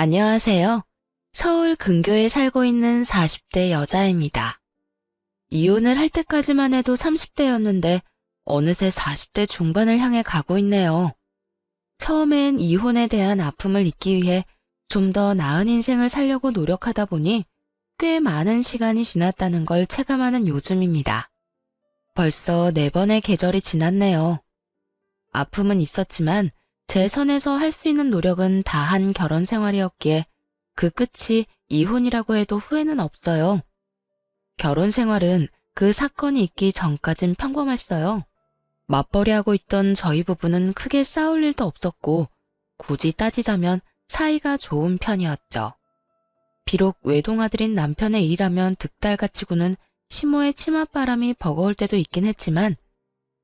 안녕하세요. 서울 근교에 살고 있는 40대 여자입니다. 이혼을 할 때까지만 해도 30대였는데 어느새 40대 중반을 향해 가고 있네요. 처음엔 이혼에 대한 아픔을 잊기 위해 좀 더 나은 인생을 살려고 노력하다 보니 꽤 많은 시간이 지났다는 걸 체감하는 요즘입니다. 벌써 4번의 계절이 지났네요. 아픔은 있었지만 제 선에서 할 수 있는 노력은 다한 결혼 생활이었기에 그 끝이 이혼이라고 해도 후회는 없어요. 결혼 생활은 그 사건이 있기 전까진 평범했어요. 맞벌이하고 있던 저희 부부는 크게 싸울 일도 없었고 굳이 따지자면 사이가 좋은 편이었죠. 비록 외동아들인 남편의 일이라면 득달같이구는 시모의 치맛바람이 버거울 때도 있긴 했지만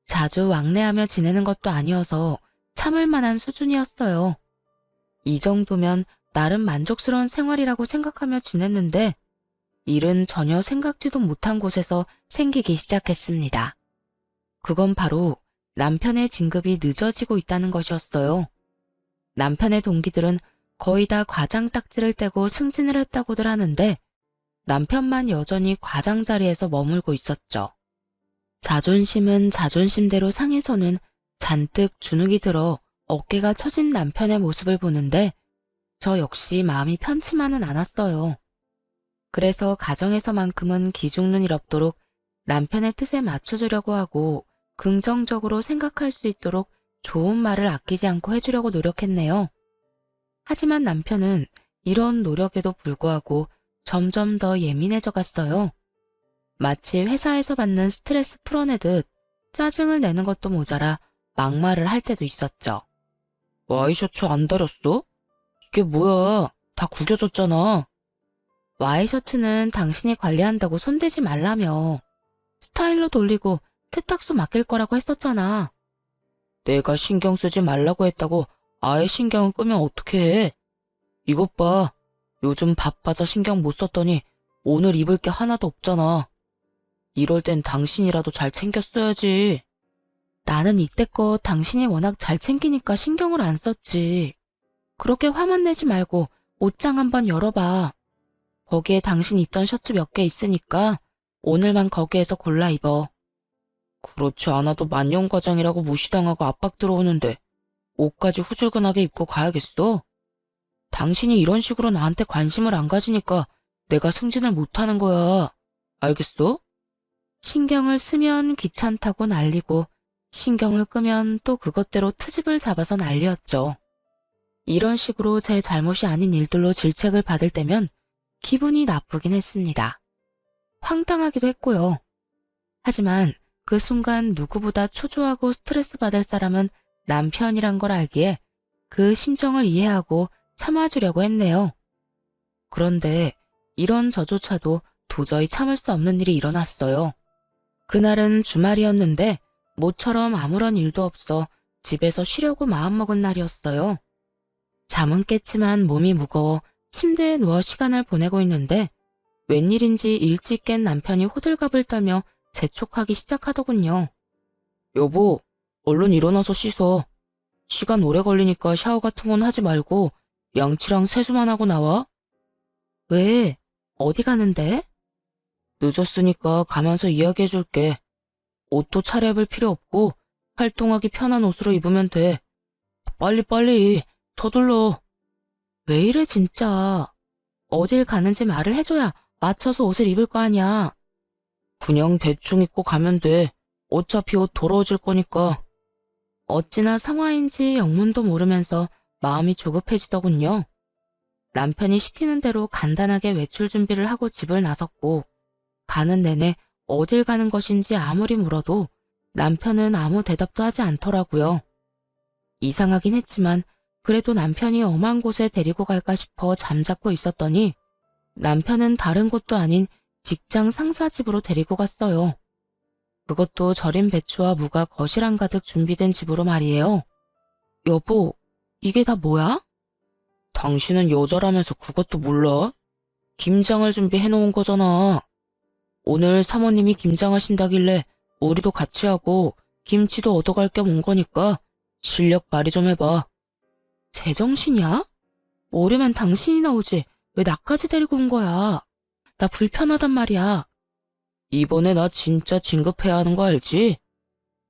자주 왕래하며 지내는 것도 아니어서 참을 만한 수준이었어요. 이 정도면 나름 만족스러운 생활이라고 생각하며 지냈는데 일은 전혀 생각지도 못한 곳에서 생기기 시작했습니다. 그건 바로 남편의 진급이 늦어지고 있다는 것이었어요. 남편의 동기들은 거의 다 과장 딱지를 떼고 승진을 했다고들 하는데 남편만 여전히 과장 자리에서 머물고 있었죠. 자존심은 자존심대로 상해서는 잔뜩 주눅이 들어 어깨가 처진 남편의 모습을 보는데 저 역시 마음이 편치만은 않았어요. 그래서 가정에서만큼은 기죽는 일 없도록 남편의 뜻에 맞춰주려고 하고 긍정적으로 생각할 수 있도록 좋은 말을 아끼지 않고 해주려고 노력했네요. 하지만 남편은 이런 노력에도 불구하고 점점 더 예민해져 갔어요. 마치 회사에서 받는 스트레스 풀어내듯 짜증을 내는 것도 모자라 막말을 할 때도 있었죠. 와이셔츠 안 다렸어? 이게 뭐야? 다 구겨졌잖아. 와이셔츠는 당신이 관리한다고 손대지 말라며. 스타일러 돌리고 세탁소 맡길 거라고 했었잖아. 내가 신경 쓰지 말라고 했다고 아예 신경을 끄면 어떡해. 이것 봐. 요즘 바빠서 신경 못 썼더니 오늘 입을 게 하나도 없잖아. 이럴 땐 당신이라도 잘 챙겼어야지. 나는 이때껏 당신이 워낙 잘 챙기니까 신경을 안 썼지. 그렇게 화만 내지 말고 옷장 한번 열어봐. 거기에 당신 입던 셔츠 몇 개 있으니까 오늘만 거기에서 골라 입어. 그렇지 않아도 만년과장이라고 무시당하고 압박 들어오는데 옷까지 후줄근하게 입고 가야겠어? 당신이 이런 식으로 나한테 관심을 안 가지니까 내가 승진을 못하는 거야. 알겠어? 신경을 쓰면 귀찮다고 난리고 신경을 끄면 또 그것대로 트집을 잡아서 난리였죠. 이런 식으로 제 잘못이 아닌 일들로 질책을 받을 때면 기분이 나쁘긴 했습니다. 황당하기도 했고요. 하지만 그 순간 누구보다 초조하고 스트레스 받을 사람은 남편이란 걸 알기에 그 심정을 이해하고 참아주려고 했네요. 그런데 이런 저조차도 도저히 참을 수 없는 일이 일어났어요. 그날은 주말이었는데 모처럼 아무런 일도 없어 집에서 쉬려고 마음먹은 날이었어요. 잠은 깼지만 몸이 무거워 침대에 누워 시간을 보내고 있는데 웬일인지 일찍 깬 남편이 호들갑을 떨며 재촉하기 시작하더군요. 여보, 얼른 일어나서 씻어. 시간 오래 걸리니까 샤워 같은 건 하지 말고 양치랑 세수만 하고 나와. 왜? 어디 가는데? 늦었으니까 가면서 이야기해줄게. 옷도 차려입을 필요 없고 활동하기 편한 옷으로 입으면 돼. 빨리 서둘러. 왜 이래 진짜. 어딜 가는지 말을 해줘야 맞춰서 옷을 입을 거 아니야. 그냥 대충 입고 가면 돼. 어차피 옷 더러워질 거니까. 어찌나 상화인지 영문도 모르면서 마음이 조급해지더군요. 남편이 시키는 대로 간단하게 외출 준비를 하고 집을 나섰고 가는 내내 어딜 가는 것인지 아무리 물어도 남편은 아무 대답도 하지 않더라고요. 이상하긴 했지만 그래도 남편이 엄한 곳에 데리고 갈까 싶어 잠자코 있었더니 남편은 다른 곳도 아닌 직장 상사 집으로 데리고 갔어요. 그것도 절인 배추와 무가 거실 한가득 준비된 집으로 말이에요. 여보, 이게 다 뭐야? 당신은 여자라면서 그것도 몰라? 김장을 준비해놓은 거잖아. 오늘 사모님이 김장하신다길래 우리도 같이 하고 김치도 얻어갈 겸 온 거니까 실력 발휘 좀 해봐. 제정신이야? 오려면 당신이 나오지. 왜 나까지 데리고 온 거야? 나 불편하단 말이야. 이번에 나 진짜 진급해야 하는 거 알지?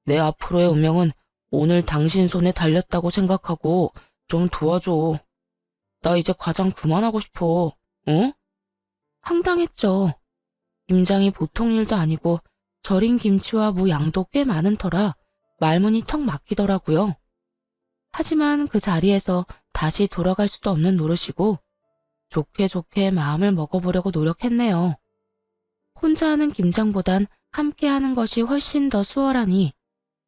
내 앞으로의 운명은 오늘 당신 손에 달렸다고 생각하고 좀 도와줘. 나 이제 과장 그만하고 싶어. 응? 황당했죠. 김장이 보통 일도 아니고 절인 김치와 무 양도 꽤 많은 터라 말문이 턱 막히더라고요. 하지만 그 자리에서 다시 돌아갈 수도 없는 노릇이고 좋게 좋게 마음을 먹어보려고 노력했네요. 혼자 하는 김장보단 함께 하는 것이 훨씬 더 수월하니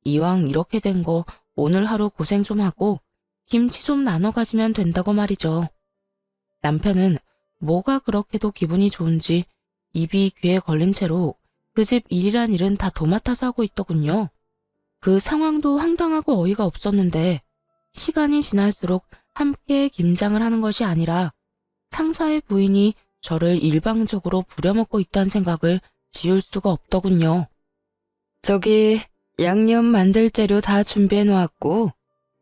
이왕 이렇게 된 거 오늘 하루 고생 좀 하고 김치 좀 나눠 가지면 된다고 말이죠. 남편은 뭐가 그렇게도 기분이 좋은지 입이 귀에 걸린 채로 그 집 일이란 일은 다 도맡아서 하고 있더군요. 그 상황도 황당하고 어이가 없었는데 시간이 지날수록 함께 김장을 하는 것이 아니라 상사의 부인이 저를 일방적으로 부려먹고 있다는 생각을 지울 수가 없더군요. 저기 양념 만들 재료 다 준비해 놓았고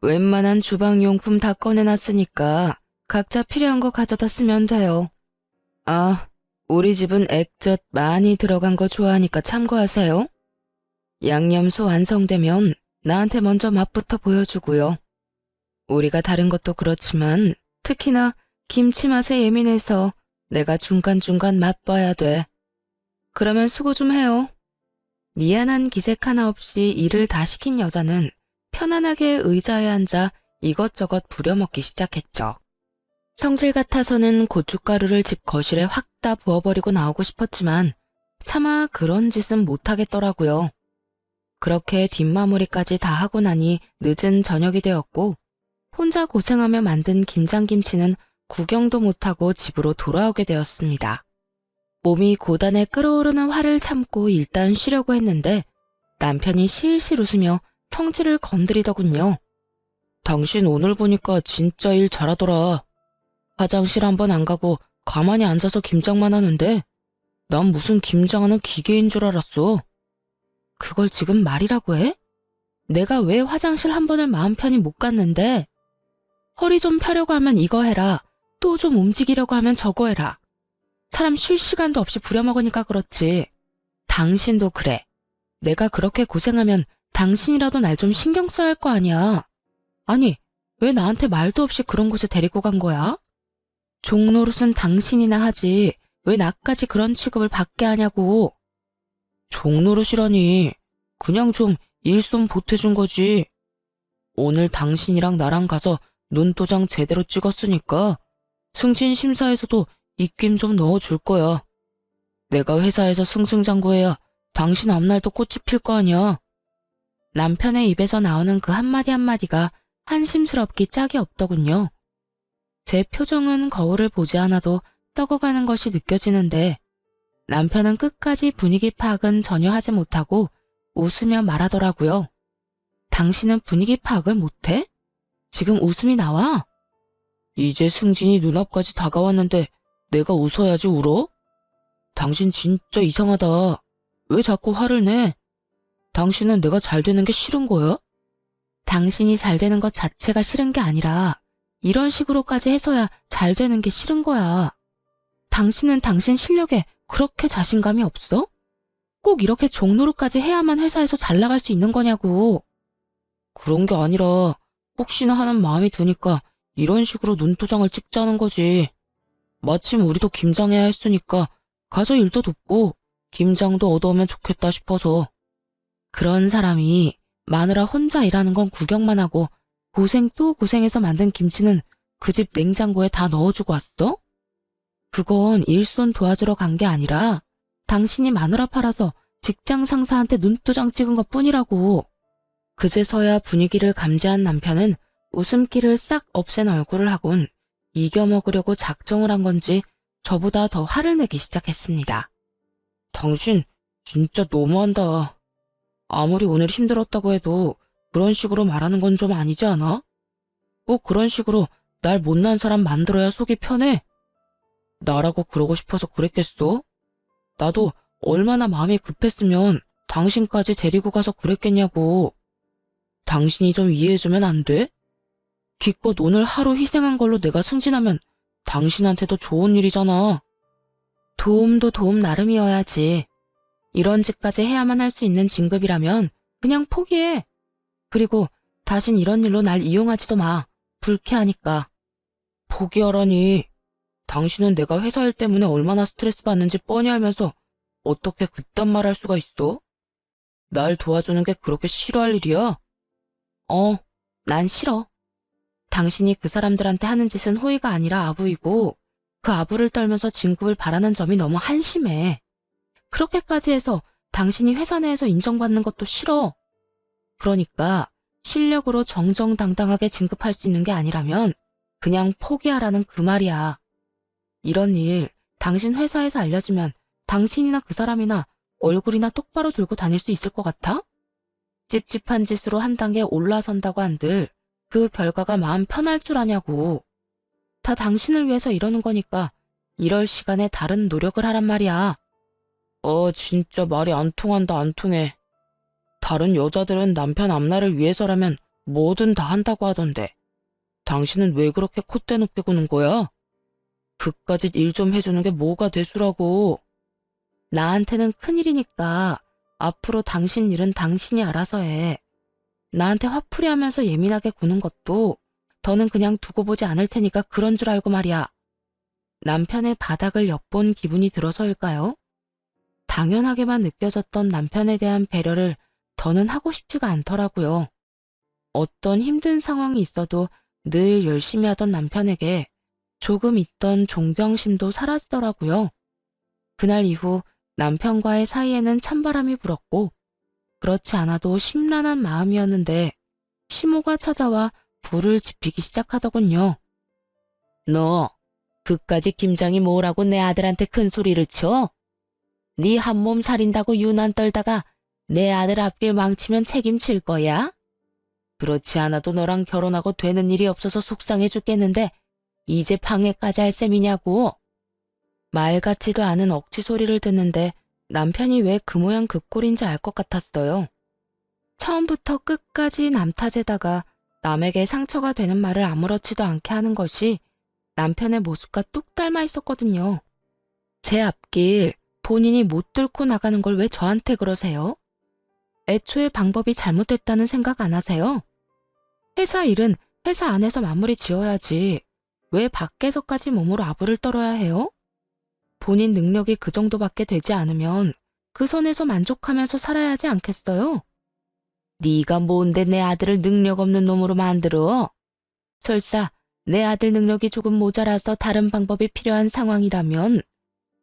웬만한 주방용품 다 꺼내놨으니까 각자 필요한 거 가져다 쓰면 돼요. 아, 우리 집은 액젓 많이 들어간 거 좋아하니까 참고하세요. 양념소 완성되면 나한테 먼저 맛부터 보여주고요. 우리가 다른 것도 그렇지만 특히나 김치 맛에 예민해서 내가 중간중간 맛봐야 돼. 그러면 수고 좀 해요. 미안한 기색 하나 없이 일을 다 시킨 여자는 편안하게 의자에 앉아 이것저것 부려먹기 시작했죠. 성질 같아서는 고춧가루를 집 거실에 확 다 부어버리고 나오고 싶었지만 차마 그런 짓은 못하겠더라고요. 그렇게 뒷마무리까지 다 하고 나니 늦은 저녁이 되었고 혼자 고생하며 만든 김장김치는 구경도 못하고 집으로 돌아오게 되었습니다. 몸이 고단해 끓어오르는 화를 참고 일단 쉬려고 했는데 남편이 실실 웃으며 성질을 건드리더군요. 당신 오늘 보니까 진짜 일 잘하더라. 화장실 한번 안 가고 가만히 앉아서 김장만 하는데 난 무슨 김장하는 기계인 줄 알았어. 그걸 지금 말이라고 해? 내가 왜 화장실 한 번을 마음 편히 못 갔는데? 허리 좀 펴려고 하면 이거 해라. 또 좀 움직이려고 하면 저거 해라. 사람 쉴 시간도 없이 부려먹으니까 그렇지. 당신도 그래. 내가 그렇게 고생하면 당신이라도 날 좀 신경 써야 할 거 아니야. 아니, 왜 나한테 말도 없이 그런 곳에 데리고 간 거야? 종노릇은 당신이나 하지 왜 나까지 그런 취급을 받게 하냐고. 종노릇이라니. 그냥 좀 일손 보태준 거지. 오늘 당신이랑 나랑 가서 눈도장 제대로 찍었으니까 승진 심사에서도 입김 좀 넣어줄 거야. 내가 회사에서 승승장구해야 당신 앞날도 꽃이 필 거 아니야. 남편의 입에서 나오는 그 한마디 한마디가 한심스럽기 짝이 없더군요. 제 표정은 거울을 보지 않아도 썩어가는 것이 느껴지는데 남편은 끝까지 분위기 파악은 전혀 하지 못하고 웃으며 말하더라고요. 당신은 분위기 파악을 못해? 지금 웃음이 나와? 이제 승진이 눈앞까지 다가왔는데 내가 웃어야지 울어? 당신 진짜 이상하다. 왜 자꾸 화를 내? 당신은 내가 잘 되는 게 싫은 거야? 당신이 잘 되는 것 자체가 싫은 게 아니라 이런 식으로까지 해서야 잘 되는 게 싫은 거야. 당신은 당신 실력에 그렇게 자신감이 없어? 꼭 이렇게 종노릇까지 해야만 회사에서 잘 나갈 수 있는 거냐고. 그런 게 아니라 혹시나 하는 마음이 드니까 이런 식으로 눈도장을 찍자는 거지. 마침 우리도 김장해야 했으니까 가서 일도 돕고 김장도 얻어오면 좋겠다 싶어서. 그런 사람이 마누라 혼자 일하는 건 구경만 하고 고생 또 고생해서 만든 김치는 그 집 냉장고에 다 넣어주고 왔어? 그건 일손 도와주러 간 게 아니라 당신이 마누라 팔아서 직장 상사한테 눈도장 찍은 것 뿐이라고. 그제서야 분위기를 감지한 남편은 웃음기를 싹 없앤 얼굴을 하곤 이겨먹으려고 작정을 한 건지 저보다 더 화를 내기 시작했습니다. 당신 진짜 너무한다. 아무리 오늘 힘들었다고 해도 그런 식으로 말하는 건 좀 아니지 않아? 꼭 그런 식으로 날 못난 사람 만들어야 속이 편해? 나라고 그러고 싶어서 그랬겠어? 나도 얼마나 마음이 급했으면 당신까지 데리고 가서 그랬겠냐고. 당신이 좀 이해해주면 안 돼? 기껏 오늘 하루 희생한 걸로 내가 승진하면 당신한테도 좋은 일이잖아. 도움도 도움 나름이어야지. 이런 짓까지 해야만 할 수 있는 진급이라면 그냥 포기해. 그리고 다신 이런 일로 날 이용하지도 마. 불쾌하니까. 포기하라니. 당신은 내가 회사 일 때문에 얼마나 스트레스 받는지 뻔히 알면서 어떻게 그딴 말 할 수가 있어? 날 도와주는 게 그렇게 싫어할 일이야? 난 싫어. 당신이 그 사람들한테 하는 짓은 호의가 아니라 아부이고 그 아부를 떨면서 진급을 바라는 점이 너무 한심해. 그렇게까지 해서 당신이 회사 내에서 인정받는 것도 싫어. 그러니까 실력으로 정정당당하게 진급할 수 있는 게 아니라면 그냥 포기하라는 그 말이야. 이런 일 당신 회사에서 알려지면 당신이나 그 사람이나 얼굴이나 똑바로 들고 다닐 수 있을 것 같아? 찝찝한 짓으로 한 단계 올라선다고 한들 그 결과가 마음 편할 줄 아냐고. 다 당신을 위해서 이러는 거니까 이럴 시간에 다른 노력을 하란 말이야. 진짜 말이 안 통한다, 안 통해. 다른 여자들은 남편 앞날을 위해서라면 뭐든 다 한다고 하던데 당신은 왜 그렇게 콧대 높게 구는 거야? 그까짓 일 좀 해주는 게 뭐가 대수라고. 나한테는 큰일이니까 앞으로 당신 일은 당신이 알아서 해. 나한테 화풀이 하면서 예민하게 구는 것도 더는 그냥 두고 보지 않을 테니까 그런 줄 알고 말이야. 남편의 바닥을 엿본 기분이 들어서일까요? 당연하게만 느껴졌던 남편에 대한 배려를 더는 하고 싶지가 않더라고요. 어떤 힘든 상황이 있어도 늘 열심히 하던 남편에게 조금 있던 존경심도 사라지더라고요. 그날 이후 남편과의 사이에는 찬바람이 불었고 그렇지 않아도 심란한 마음이었는데 시모가 찾아와 불을 지피기 시작하더군요. 너 그까지 김장이 뭐라고 내 아들한테 큰 소리를 쳐? 네 한 몸 살인다고 유난 떨다가 내 아들 앞길 망치면 책임질 거야? 그렇지 않아도 너랑 결혼하고 되는 일이 없어서 속상해 죽겠는데 이제 방해까지 할 셈이냐고. 말 같지도 않은 억지 소리를 듣는데 남편이 왜 그 모양 그 꼴인지 알 것 같았어요. 처음부터 끝까지 남 탓에다가 남에게 상처가 되는 말을 아무렇지도 않게 하는 것이 남편의 모습과 똑 닮아 있었거든요. 제 앞길 본인이 못 뚫고 나가는 걸 왜 저한테 그러세요? 애초에 방법이 잘못됐다는 생각 안 하세요? 회사 일은 회사 안에서 마무리 지어야지 왜 밖에서까지 몸으로 아부를 떨어야 해요? 본인 능력이 그 정도밖에 되지 않으면 그 선에서 만족하면서 살아야 하지 않겠어요? 네가 뭔데 내 아들을 능력 없는 놈으로 만들어? 설사 내 아들 능력이 조금 모자라서 다른 방법이 필요한 상황이라면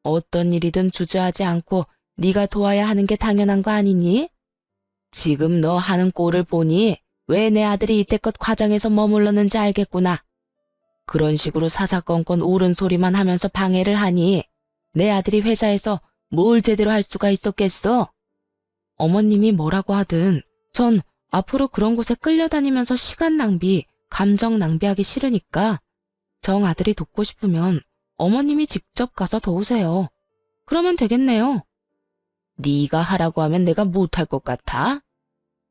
어떤 일이든 주저하지 않고 네가 도와야 하는 게 당연한 거 아니니? 지금 너 하는 꼴을 보니 왜 내 아들이 이때껏 과정에서 머물렀는지 알겠구나. 그런 식으로 사사건건 옳은 소리만 하면서 방해를 하니 내 아들이 회사에서 뭘 제대로 할 수가 있었겠어? 어머님이 뭐라고 하든 전 앞으로 그런 곳에 끌려다니면서 시간 낭비, 감정 낭비하기 싫으니까 정 아들이 돕고 싶으면 어머님이 직접 가서 도우세요. 그러면 되겠네요. 네가 하라고 하면 내가 못할 것 같아?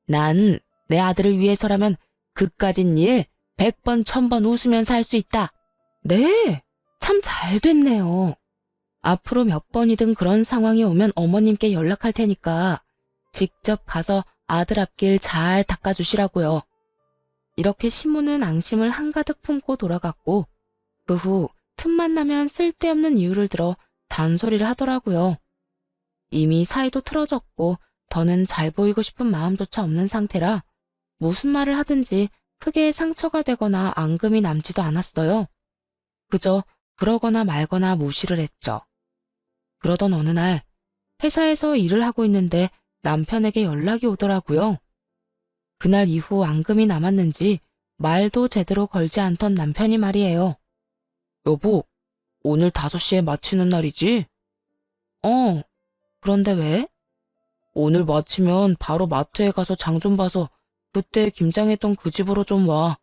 난 내 아들을 위해서라면 그까진 일 100번 1000번 웃으면서 할 수 있다. 네, 참 잘 됐네요. 앞으로 몇 번이든 그런 상황이 오면 어머님께 연락할 테니까 직접 가서 아들 앞길 잘 닦아주시라고요. 이렇게 시모는 앙심을 한가득 품고 돌아갔고 그 후 틈만 나면 쓸데없는 이유를 들어 단소리를 하더라고요. 이미 사이도 틀어졌고 더는 잘 보이고 싶은 마음조차 없는 상태라 무슨 말을 하든지 크게 상처가 되거나 앙금이 남지도 않았어요. 그저 그러거나 말거나 무시를 했죠. 그러던 어느 날 회사에서 일을 하고 있는데 남편에게 연락이 오더라고요. 그날 이후 앙금이 남았는지 말도 제대로 걸지 않던 남편이 말이에요. 여보, 오늘 5시에 마치는 날이지? 그런데 왜? 오늘 마치면 바로 마트에 가서 장 좀 봐서 그때 김장했던 그 집으로 좀 와.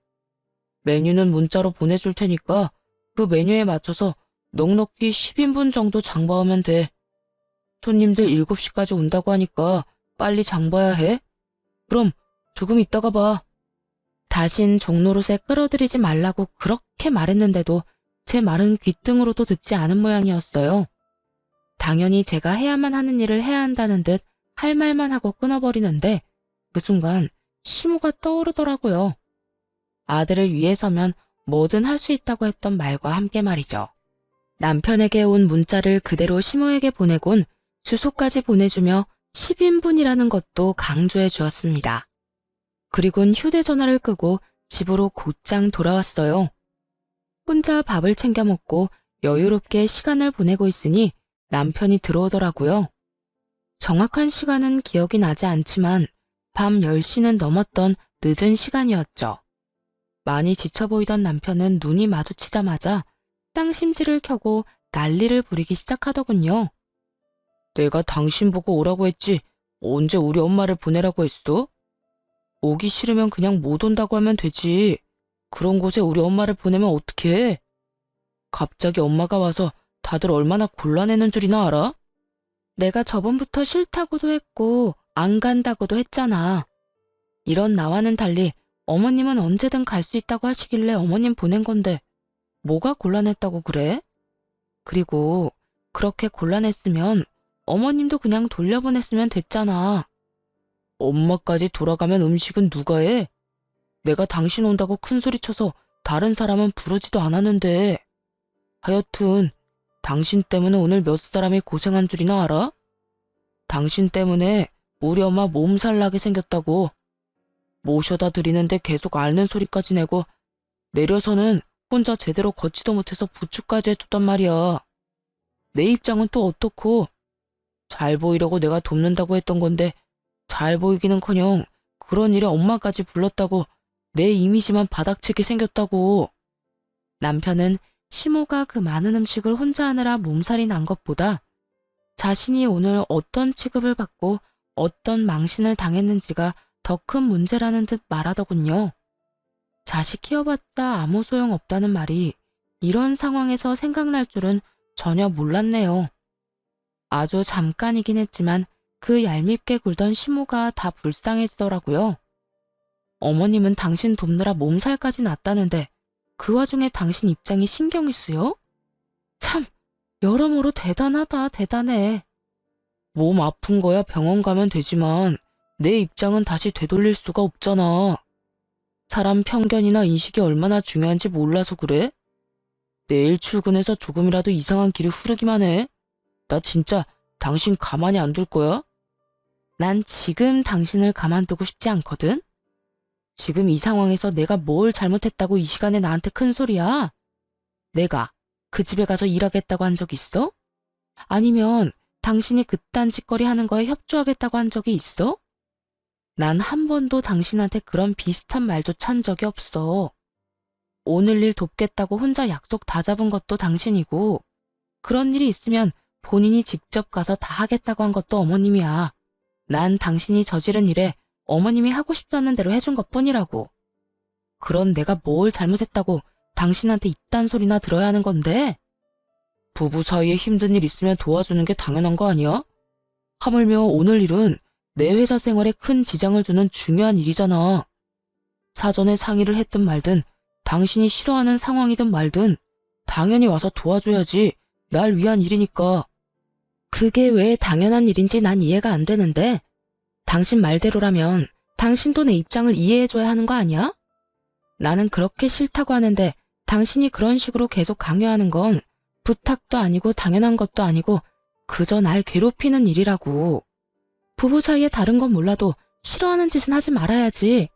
메뉴는 문자로 보내줄 테니까 그 메뉴에 맞춰서 넉넉히 10인분 정도 장 봐오면 돼. 손님들 7시까지 온다고 하니까 빨리 장 봐야 해. 그럼 조금 있다가 봐. 다신 종노릇에 끌어들이지 말라고 그렇게 말했는데도 제 말은 귀등으로도 듣지 않은 모양이었어요. 당연히 제가 해야만 하는 일을 해야 한다는 듯 할 말만 하고 끊어버리는데 그 순간 시모가 떠오르더라고요. 아들을 위해서면 뭐든 할 수 있다고 했던 말과 함께 말이죠. 남편에게 온 문자를 그대로 시모에게 보내곤 주소까지 보내주며 10인분이라는 것도 강조해 주었습니다. 그리곤 휴대전화를 끄고 집으로 곧장 돌아왔어요. 혼자 밥을 챙겨 먹고 여유롭게 시간을 보내고 있으니 남편이 들어오더라고요. 정확한 시간은 기억이 나지 않지만 밤 10시는 넘었던 늦은 시간이었죠. 많이 지쳐 보이던 남편은 눈이 마주치자마자 땅심지를 켜고 난리를 부리기 시작하더군요. 내가 당신 보고 오라고 했지 언제 우리 엄마를 보내라고 했어? 오기 싫으면 그냥 못 온다고 하면 되지. 그런 곳에 우리 엄마를 보내면 어떡해? 갑자기 엄마가 와서 다들 얼마나 곤란해는 줄이나 알아? 내가 저번부터 싫다고도 했고 안 간다고도 했잖아. 이런 나와는 달리 어머님은 언제든 갈 수 있다고 하시길래 어머님 보낸 건데 뭐가 곤란했다고 그래? 그리고 그렇게 곤란했으면 어머님도 그냥 돌려보냈으면 됐잖아. 엄마까지 돌아가면 음식은 누가 해? 내가 당신 온다고 큰소리쳐서 다른 사람은 부르지도 않았는데. 하여튼 당신 때문에 오늘 몇 사람이 고생한 줄이나 알아? 당신 때문에 우리 엄마 몸살 나게 생겼다고. 모셔다 드리는데 계속 앓는 소리까지 내고 내려서는 혼자 제대로 걷지도 못해서 부축까지 해줬단 말이야. 내 입장은 또 어떻고? 잘 보이려고 내가 돕는다고 했던 건데 잘 보이기는커녕 그런 일에 엄마까지 불렀다고 내 이미지만 바닥치게 생겼다고. 남편은 시모가 그 많은 음식을 혼자 하느라 몸살이 난 것보다 자신이 오늘 어떤 취급을 받고 어떤 망신을 당했는지가 더 큰 문제라는 듯 말하더군요. 자식 키워봤자 아무 소용없다는 말이 이런 상황에서 생각날 줄은 전혀 몰랐네요. 아주 잠깐이긴 했지만 그 얄밉게 굴던 시모가 다 불쌍해지더라고요. 어머님은 당신 돕느라 몸살까지 났다는데 그 와중에 당신 입장이 신경이 쓰여? 참 여러모로 대단하다 대단해. 몸 아픈 거야 병원 가면 되지만 내 입장은 다시 되돌릴 수가 없잖아. 사람 편견이나 인식이 얼마나 중요한지 몰라서 그래? 내일 출근해서 조금이라도 이상한 길을 흐르기만 해. 나 진짜 당신 가만히 안 둘 거야? 난 지금 당신을 가만두고 싶지 않거든? 지금 이 상황에서 내가 뭘 잘못했다고 이 시간에 나한테 큰 소리야? 내가 그 집에 가서 일하겠다고 한 적 있어? 아니면 당신이 그딴 짓거리 하는 거에 협조하겠다고 한 적이 있어? 난 한 번도 당신한테 그런 비슷한 말조차 한 적이 없어. 오늘 일 돕겠다고 혼자 약속 다 잡은 것도 당신이고 그런 일이 있으면 본인이 직접 가서 다 하겠다고 한 것도 어머님이야. 난 당신이 저지른 일에 어머님이 하고 싶다는 대로 해준 것뿐이라고. 그런 내가 뭘 잘못했다고 당신한테 이딴 소리나 들어야 하는 건데? 부부 사이에 힘든 일 있으면 도와주는 게 당연한 거 아니야? 하물며 오늘 일은 내 회사 생활에 큰 지장을 주는 중요한 일이잖아. 사전에 상의를 했든 말든 당신이 싫어하는 상황이든 말든 당연히 와서 도와줘야지. 날 위한 일이니까. 그게 왜 당연한 일인지 난 이해가 안 되는데 당신 말대로라면 당신도 내 입장을 이해해줘야 하는 거 아니야? 나는 그렇게 싫다고 하는데 당신이 그런 식으로 계속 강요하는 건 부탁도 아니고 당연한 것도 아니고 그저 날 괴롭히는 일이라고. 부부 사이에 다른 건 몰라도 싫어하는 짓은 하지 말아야지.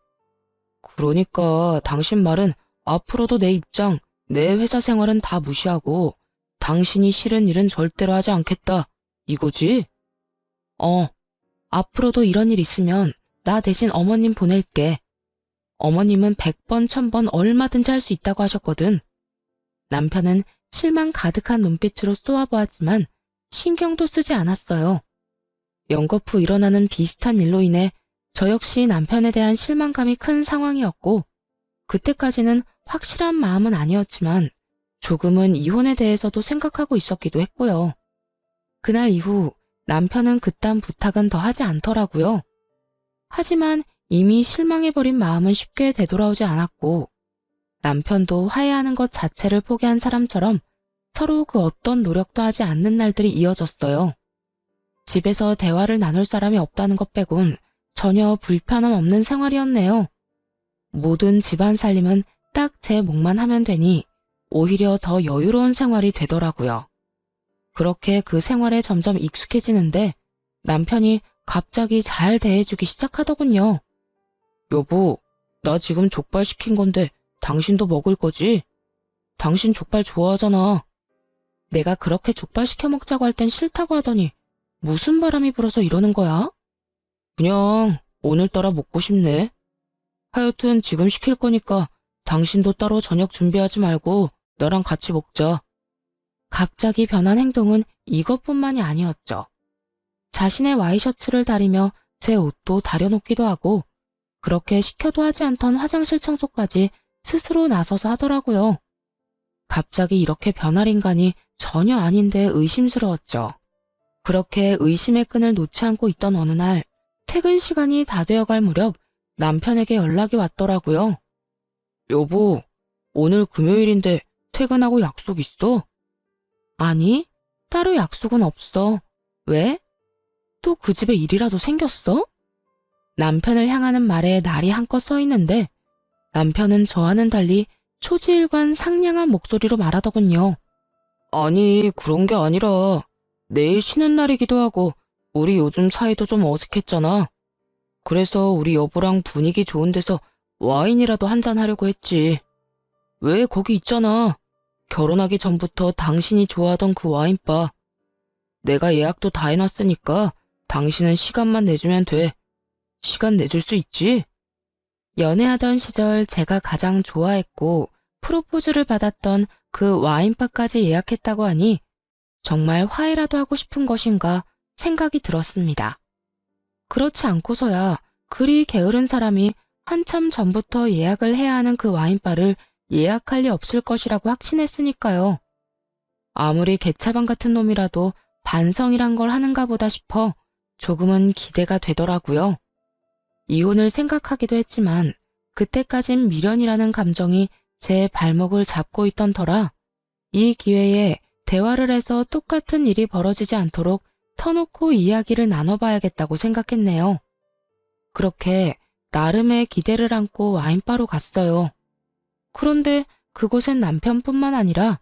그러니까 당신 말은 앞으로도 내 입장, 내 회사 생활은 다 무시하고 당신이 싫은 일은 절대로 하지 않겠다. 이거지? 앞으로도 이런 일 있으면 나 대신 어머님 보낼게. 어머님은 100번, 1000번 얼마든지 할 수 있다고 하셨거든. 남편은 실망 가득한 눈빛으로 쏘아보았지만 신경도 쓰지 않았어요. 연거푸 일어나는 비슷한 일로 인해 저 역시 남편에 대한 실망감이 큰 상황이었고 그때까지는 확실한 마음은 아니었지만 조금은 이혼에 대해서도 생각하고 있었기도 했고요. 그날 이후 남편은 그딴 부탁은 더 하지 않더라고요. 하지만 이미 실망해버린 마음은 쉽게 되돌아오지 않았고 남편도 화해하는 것 자체를 포기한 사람처럼 서로 그 어떤 노력도 하지 않는 날들이 이어졌어요. 집에서 대화를 나눌 사람이 없다는 것 빼곤 전혀 불편함 없는 생활이었네요. 모든 집안 살림은 딱 제 몫만 하면 되니 오히려 더 여유로운 생활이 되더라고요. 그렇게 그 생활에 점점 익숙해지는데 남편이 갑자기 잘 대해주기 시작하더군요. 여보, 나 지금 족발 시킨 건데 당신도 먹을 거지? 당신 족발 좋아하잖아. 내가 그렇게 족발 시켜 먹자고 할 땐 싫다고 하더니 무슨 바람이 불어서 이러는 거야? 그냥 오늘따라 먹고 싶네. 하여튼 지금 시킬 거니까 당신도 따로 저녁 준비하지 말고 너랑 같이 먹자. 갑자기 변한 행동은 이것뿐만이 아니었죠. 자신의 와이셔츠를 다리며 제 옷도 다려놓기도 하고 그렇게 시켜도 하지 않던 화장실 청소까지 스스로 나서서 하더라고요. 갑자기 이렇게 변할 인간이 전혀 아닌데 의심스러웠죠. 그렇게 의심의 끈을 놓지 않고 있던 어느 날 퇴근 시간이 다 되어갈 무렵 남편에게 연락이 왔더라고요. 여보, 오늘 금요일인데 퇴근하고 약속 있어? 아니, 따로 약속은 없어. 왜? 또 그 집에 일이라도 생겼어? 남편을 향하는 말에 날이 한껏 써 있는데 남편은 저와는 달리 초지일관 상냥한 목소리로 말하더군요. 아니, 그런 게 아니라 내일 쉬는 날이기도 하고 우리 요즘 사이도 좀 어색했잖아. 그래서 우리 여보랑 분위기 좋은 데서 와인이라도 한잔 하려고 했지. 왜 거기 있잖아. 결혼하기 전부터 당신이 좋아하던 그 와인바. 내가 예약도 다 해놨으니까 당신은 시간만 내주면 돼. 시간 내줄 수 있지? 연애하던 시절 제가 가장 좋아했고 프로포즈를 받았던 그 와인바까지 예약했다고 하니 정말 화해라도 하고 싶은 것인가 생각이 들었습니다. 그렇지 않고서야 그리 게으른 사람이 한참 전부터 예약을 해야 하는 그 와인바를 예약할 리 없을 것이라고 확신했으니까요. 아무리 개차반 같은 놈이라도 반성이란 걸 하는가 보다 싶어 조금은 기대가 되더라고요. 이혼을 생각하기도 했지만 그때까진 미련이라는 감정이 제 발목을 잡고 있던 터라 이 기회에 대화를 해서 똑같은 일이 벌어지지 않도록 터놓고 이야기를 나눠봐야겠다고 생각했네요. 그렇게 나름의 기대를 안고 와인바로 갔어요. 그런데 그곳엔 남편뿐만 아니라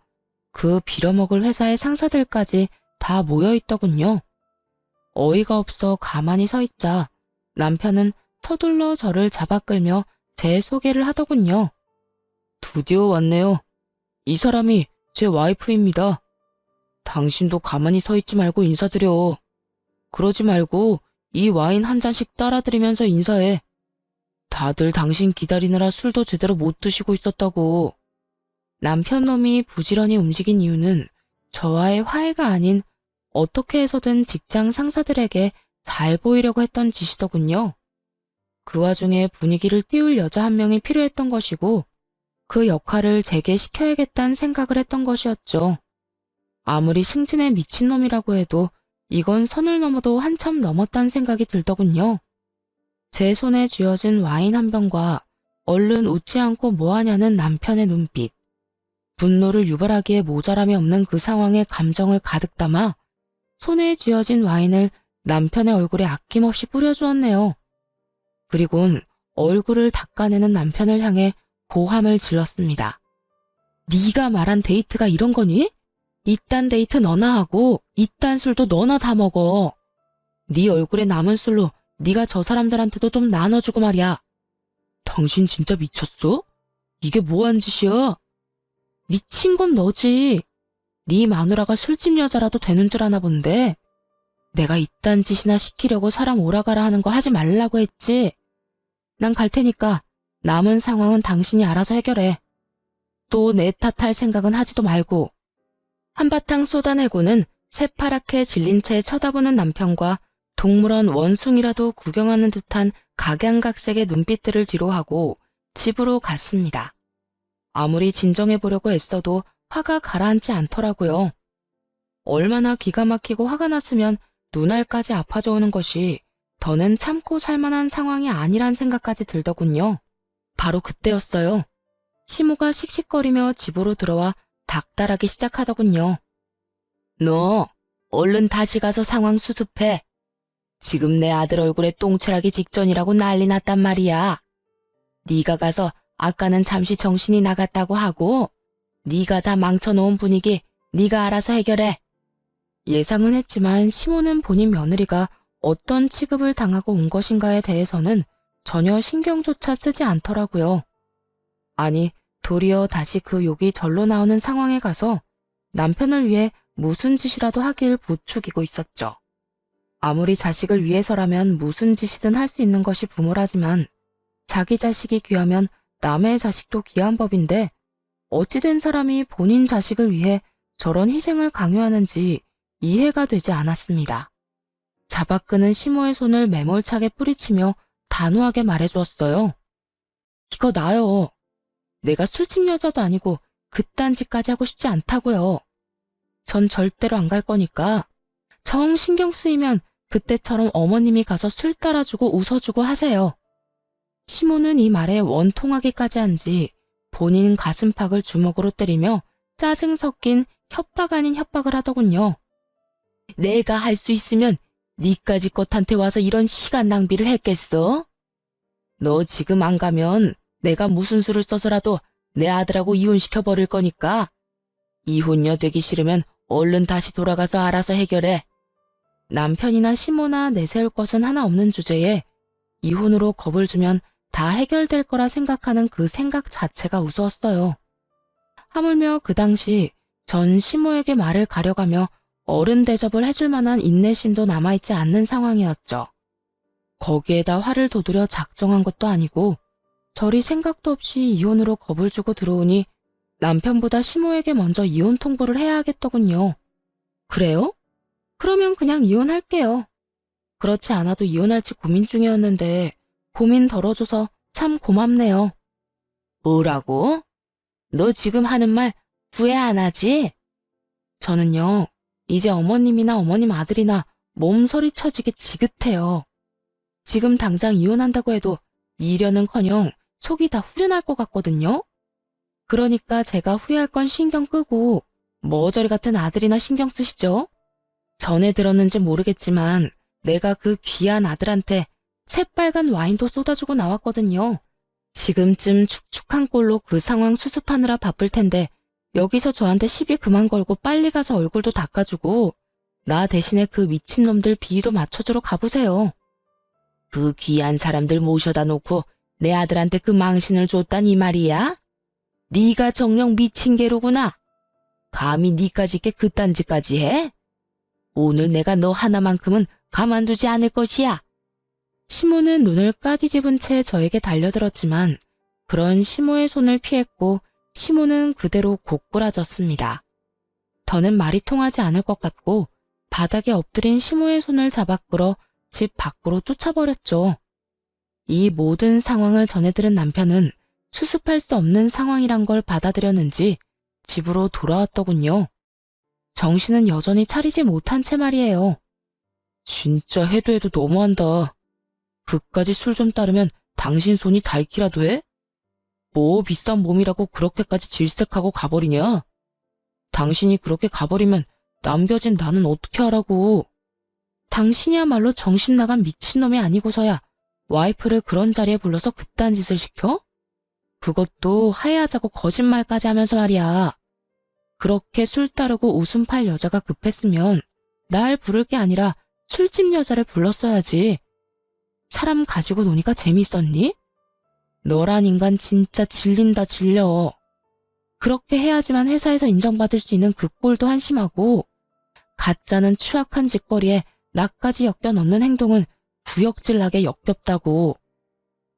그 빌어먹을 회사의 상사들까지 다 모여있더군요. 어이가 없어 가만히 서 있자 남편은 서둘러 저를 잡아 끌며 제 소개를 하더군요. 드디어 왔네요. 이 사람이 제 와이프입니다. 당신도 가만히 서 있지 말고 인사드려. 그러지 말고 이 와인 한 잔씩 따라드리면서 인사해. 다들 당신 기다리느라 술도 제대로 못 드시고 있었다고. 남편 놈이 부지런히 움직인 이유는 저와의 화해가 아닌 어떻게 해서든 직장 상사들에게 잘 보이려고 했던 짓이더군요. 그 와중에 분위기를 띄울 여자 한 명이 필요했던 것이고 그 역할을 제게 시켜야겠다는 생각을 했던 것이었죠. 아무리 승진에 미친놈이라고 해도 이건 선을 넘어도 한참 넘었다는 생각이 들더군요. 제 손에 쥐어진 와인 한 병과 얼른 웃지 않고 뭐하냐는 남편의 눈빛. 분노를 유발하기에 모자람이 없는 그 상황에 감정을 가득 담아 손에 쥐어진 와인을 남편의 얼굴에 아낌없이 뿌려주었네요. 그리곤 얼굴을 닦아내는 남편을 향해 고함을 질렀습니다. 네가 말한 데이트가 이런 거니? 이딴 데이트 너나 하고 이딴 술도 너나 다 먹어. 네 얼굴에 남은 술로 네가 저 사람들한테도 좀 나눠주고 말이야. 당신 진짜 미쳤어? 이게 뭐한 짓이야? 미친 건 너지. 네 마누라가 술집 여자라도 되는 줄 아나 본데 내가 이딴 짓이나 시키려고 사람 오라가라 하는 거 하지 말라고 했지. 난 갈 테니까 남은 상황은 당신이 알아서 해결해. 또 내 탓할 생각은 하지도 말고. 한바탕 쏟아내고는 새파랗게 질린 채 쳐다보는 남편과 동물원 원숭이라도 구경하는 듯한 각양각색의 눈빛들을 뒤로하고 집으로 갔습니다. 아무리 진정해보려고 애써도 화가 가라앉지 않더라고요. 얼마나 기가 막히고 화가 났으면 눈알까지 아파져 오는 것이 더는 참고 살만한 상황이 아니란 생각까지 들더군요. 바로 그때였어요. 시모가 씩씩거리며 집으로 들어와 닥달하기 시작하더군요. 너 얼른 다시 가서 상황 수습해. 지금 내 아들 얼굴에 똥칠하기 직전이라고 난리 났단 말이야. 네가 가서 아까는 잠시 정신이 나갔다고 하고 네가 다 망쳐놓은 분위기 네가 알아서 해결해. 예상은 했지만 시모는 본인 며느리가 어떤 취급을 당하고 온 것인가에 대해서는 전혀 신경조차 쓰지 않더라고요. 아니, 도리어 다시 그 욕이 절로 나오는 상황에 가서 남편을 위해 무슨 짓이라도 하길 부추기고 있었죠. 아무리 자식을 위해서라면 무슨 짓이든 할 수 있는 것이 부모라지만 자기 자식이 귀하면 남의 자식도 귀한 법인데 어찌된 사람이 본인 자식을 위해 저런 희생을 강요하는지 이해가 되지 않았습니다. 잡아끄는 시모의 손을 매몰차게 뿌리치며 단호하게 말해주었어요. 이거 나요. 내가 술집 여자도 아니고 그딴 짓까지 하고 싶지 않다고요. 전 절대로 안 갈 거니까 정 신경 쓰이면 그때처럼 어머님이 가서 술 따라주고 웃어주고 하세요. 시모는 이 말에 원통하기까지 한지 본인 가슴팍을 주먹으로 때리며 짜증 섞인 협박 아닌 협박을 하더군요. 내가 할 수 있으면 니까지 것한테 와서 이런 시간 낭비를 했겠어? 너 지금 안 가면 내가 무슨 수를 써서라도 내 아들하고 이혼시켜버릴 거니까 이혼녀 되기 싫으면 얼른 다시 돌아가서 알아서 해결해. 남편이나 시모나 내세울 것은 하나 없는 주제에 이혼으로 겁을 주면 다 해결될 거라 생각하는 그 생각 자체가 우스웠어요. 하물며 그 당시 전 시모에게 말을 가려가며 어른 대접을 해줄 만한 인내심도 남아있지 않는 상황이었죠. 거기에다 화를 돋우려 작정한 것도 아니고 저리 생각도 없이 이혼으로 겁을 주고 들어오니 남편보다 시모에게 먼저 이혼 통보를 해야 하겠더군요. 그래요? 그러면 그냥 이혼할게요. 그렇지 않아도 이혼할지 고민 중이었는데 고민 덜어줘서 참 고맙네요. 뭐라고? 너 지금 하는 말 후회 안 하지? 저는요, 이제 어머님이나 어머님 아들이나 몸서리 쳐지게 지긋해요. 지금 당장 이혼한다고 해도 미련은커녕 속이 다 후련할 것 같거든요. 그러니까 제가 후회할 건 신경 끄고 머저리 같은 아들이나 신경 쓰시죠? 전에 들었는지 모르겠지만 내가 그 귀한 아들한테 새빨간 와인도 쏟아주고 나왔거든요. 지금쯤 축축한 꼴로 그 상황 수습하느라 바쁠 텐데 여기서 저한테 시비 그만 걸고 빨리 가서 얼굴도 닦아주고 나 대신에 그 미친놈들 비위도 맞춰주러 가보세요. 그 귀한 사람들 모셔다 놓고 내 아들한테 그 망신을 줬단 이 말이야? 네가 정녕 미친 개로구나. 감히 니까지 게 그딴 짓까지 해? 오늘 내가 너 하나만큼은 가만두지 않을 것이야. 시모는 눈을 까디집은 채 저에게 달려들었지만 그런 시모의 손을 피했고 시모는 그대로 고꾸라졌습니다. 더는 말이 통하지 않을 것 같고 바닥에 엎드린 시모의 손을 잡아 끌어 집 밖으로 쫓아버렸죠. 이 모든 상황을 전해 들은 남편은 수습할 수 없는 상황이란 걸 받아들였는지 집으로 돌아왔더군요. 정신은 여전히 차리지 못한 채 말이에요. 진짜 해도 해도 너무한다. 그까지 술 좀 따르면 당신 손이 닳기라도 해? 뭐 비싼 몸이라고 그렇게까지 질색하고 가버리냐? 당신이 그렇게 가버리면 남겨진 나는 어떻게 하라고. 당신이야말로 정신 나간 미친놈이 아니고서야 와이프를 그런 자리에 불러서 그딴 짓을 시켜? 그것도 하야하자고 거짓말까지 하면서 말이야. 그렇게 술 따르고 웃음 팔 여자가 급했으면 날 부를 게 아니라 술집 여자를 불렀어야지. 사람 가지고 노니까 재밌었니? 너란 인간 진짜 질린다 질려. 그렇게 해야지만 회사에서 인정받을 수 있는 그 꼴도 한심하고 가짜는 추악한 짓거리에 나까지 엮여 넣는 행동은 구역질나게 역겹다고.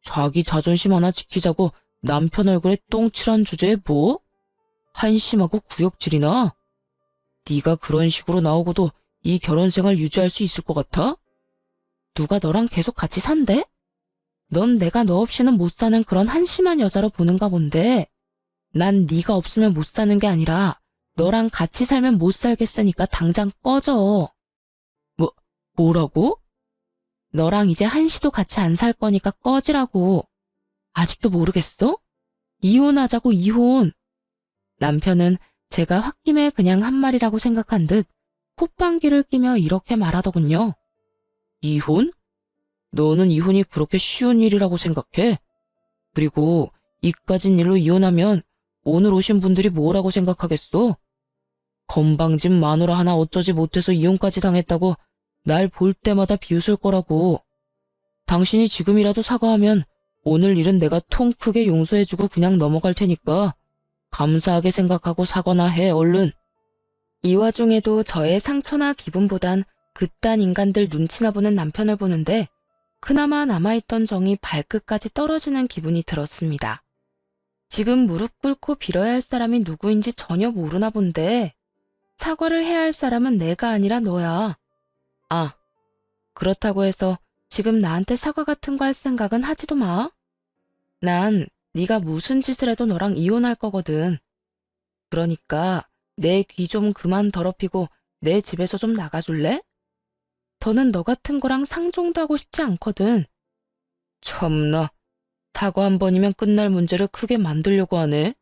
자기 자존심 하나 지키자고 남편 얼굴에 똥칠한 주제에 뭐? 한심하고 구역질이나? 네가 그런 식으로 나오고도 이 결혼생활 유지할 수 있을 것 같아? 누가 너랑 계속 같이 산대? 넌 내가 너 없이는 못 사는 그런 한심한 여자로 보는가 본데 난 네가 없으면 못 사는 게 아니라 너랑 같이 살면 못 살겠으니까 당장 꺼져. 뭐라고? 너랑 이제 한시도 같이 안 살 거니까 꺼지라고. 아직도 모르겠어? 이혼하자고, 이혼. 남편은 제가 홧김에 그냥 한 말이라고 생각한 듯 콧방귀를 끼며 이렇게 말하더군요. 이혼? 너는 이혼이 그렇게 쉬운 일이라고 생각해? 그리고 이까진 일로 이혼하면 오늘 오신 분들이 뭐라고 생각하겠어? 건방진 마누라 하나 어쩌지 못해서 이혼까지 당했다고 날 볼 때마다 비웃을 거라고. 당신이 지금이라도 사과하면 오늘 일은 내가 통 크게 용서해주고 그냥 넘어갈 테니까 감사하게 생각하고 사과나 해, 얼른. 이 와중에도 저의 상처나 기분보단 그딴 인간들 눈치나 보는 남편을 보는데 그나마 남아있던 정이 발끝까지 떨어지는 기분이 들었습니다. 지금 무릎 꿇고 빌어야 할 사람이 누구인지 전혀 모르나 본데 사과를 해야 할 사람은 내가 아니라 너야. 아, 그렇다고 해서 지금 나한테 사과 같은 거 할 생각은 하지도 마. 난 네가 무슨 짓을 해도 너랑 이혼할 거거든. 그러니까 내 귀 좀 그만 더럽히고 내 집에서 좀 나가줄래? 더는 너 같은 거랑 상종도 하고 싶지 않거든. 참나, 사과 한 번이면 끝날 문제를 크게 만들려고 하네.